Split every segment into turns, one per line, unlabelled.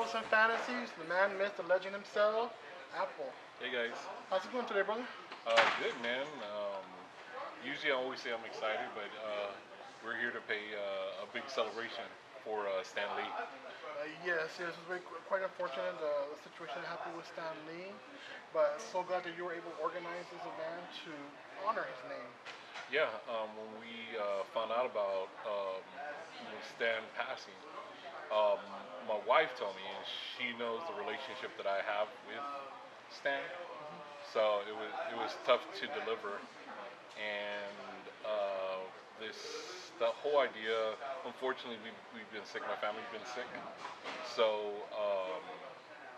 Heroes and Fantasies, the man, myth, the legend himself, Apple.
Hey guys.
How's it going today, brother?
Good man. Usually I always say I'm excited, but we're here to pay a big celebration for Stan Lee.
Yes, it was quite unfortunate the situation that happened with Stan Lee, but so glad that you were able to organize this event to honor his name.
Yeah, when we found out about Stan passing, um, my wife told me, and she knows the relationship that I have with Stan, so it was tough to deliver, and this the whole idea. Unfortunately, we've been sick. My family's been sick, so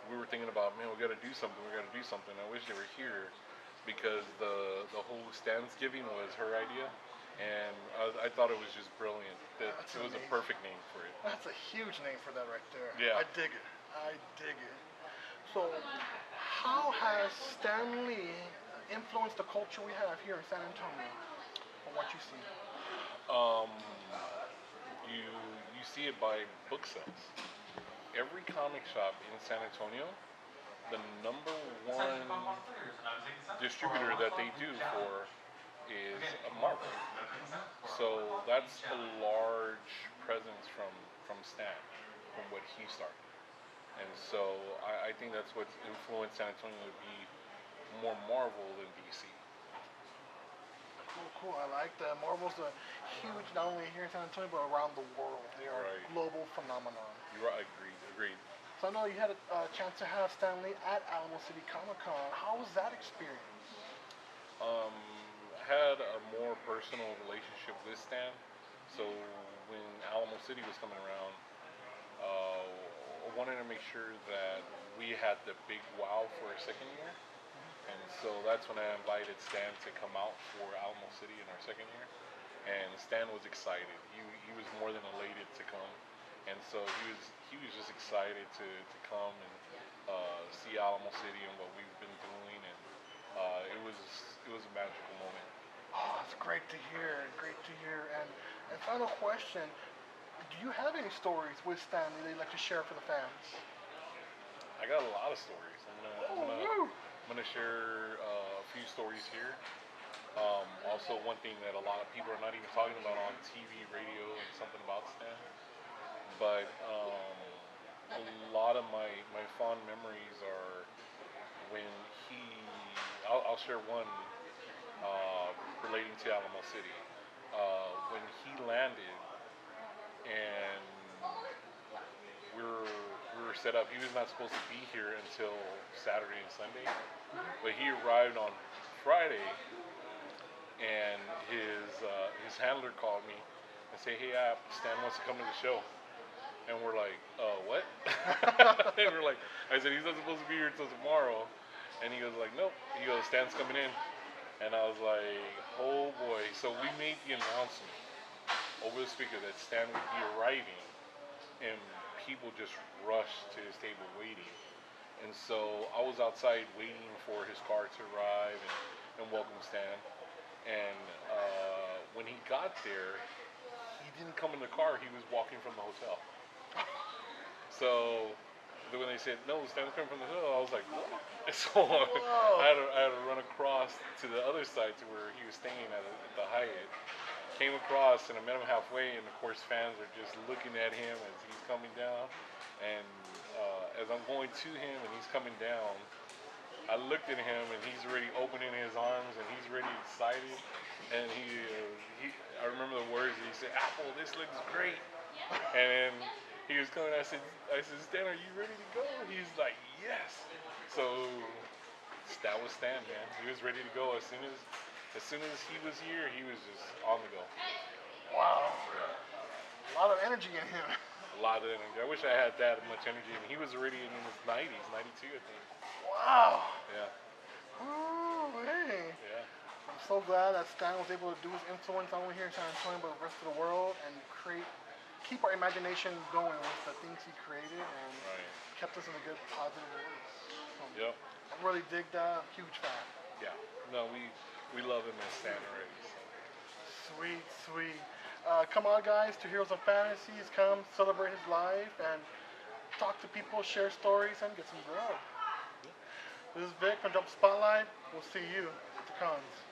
we were thinking about, man, we got to do something. We got to do something. I wish they were here because the whole Stanxgiving was her idea, and I thought it was just brilliant. That
That's
it was a
amazing.
perfect name for it.
That's a huge name for that right there.
Yeah.
I dig it. I dig it. So, how has Stan Lee influenced the culture we have here in San Antonio, from what you see?
Um, you see it by book sales. Every comic shop in San Antonio, the number one distributor that they do for is a Marvel. So that's a large presence from Stan, from what he started. And so I think that's what's influenced San Antonio to be more Marvel than DC.
Cool, cool. I like that. Marvel's a huge, not only here in San Antonio, but around the world. They are a
Right.
global phenomenon.
You're right. Agreed. Agreed.
So I know you had a chance to have Stan Lee at Alamo City Comic Con. How was that experience?
Um, had a more personal relationship with Stan. So when Alamo City was coming around, I wanted to make sure that we had the big wow for our second year. And so that's when I invited Stan to come out for Alamo City in our second year. And Stan was excited. He was more than elated to come. And so he was just excited to come and see Alamo City and what we've been doing. And it was a magical moment.
Oh, that's great to hear. Great to hear. And final question: do you have any stories with Stan Lee that you'd like to share for the fans?
I got a lot of stories.
Oh, woo!
I'm gonna share a few stories here. Also, one thing that a lot of people are not even talking about on TV, radio, and something about Stan. But a lot of my fond memories are when he. I'll share one relating to Alamo City. When he landed and we were set up. He was not supposed to be here until Saturday and Sunday, but he arrived on Friday, and his handler called me and said, "Hey, Stan wants to come to the show." And we're like, what? And we're like, I said, he's not supposed to be here until tomorrow. And he was like, nope. He goes, Stan's coming in. And I was like, oh boy. So we made the announcement over the speaker that Stan would be arriving. And people just rushed to his table waiting. And so I was outside waiting for his car to arrive and welcome Stan. And when he got there, he didn't come in the car. He was walking from the hotel. So when they said, no, Stan's coming from the hotel, I was like, what? So
Whoa!
I had to run across to the other side to where he was staying at the Hyatt. Came across and I met him halfway, and of course fans are just looking at him as he's coming down. And as I'm going to him and he's coming down, I looked at him and he's already opening his arms and he's already excited. And I remember the words that he said, Apple, this looks great. And then he was coming. I said, Stan, are you ready to go? He's like, yes. So that was Stan, man. He was ready to go as soon as he was here. He was just on the go.
Wow. A lot of energy in him.
A lot of energy. I wish I had that much energy. And he was already in his 90s, 92, I think.
Wow.
Yeah.
Ooh, hey.
Yeah.
I'm so glad that Stan was able to do his influence not only here in San Antonio but the rest of the world and keep our imagination going with the things he created and
Right.
kept us in a good positive ways.
Yep.
I really dig that. Huge fan.
Yeah. No, we love him as Stan already. So.
Sweet, sweet. Come on, guys, to Heroes and Fantasies. Come celebrate his life and talk to people, share stories, and get some grub. This is Vic from Drop the Spotlight. We'll see you at the cons.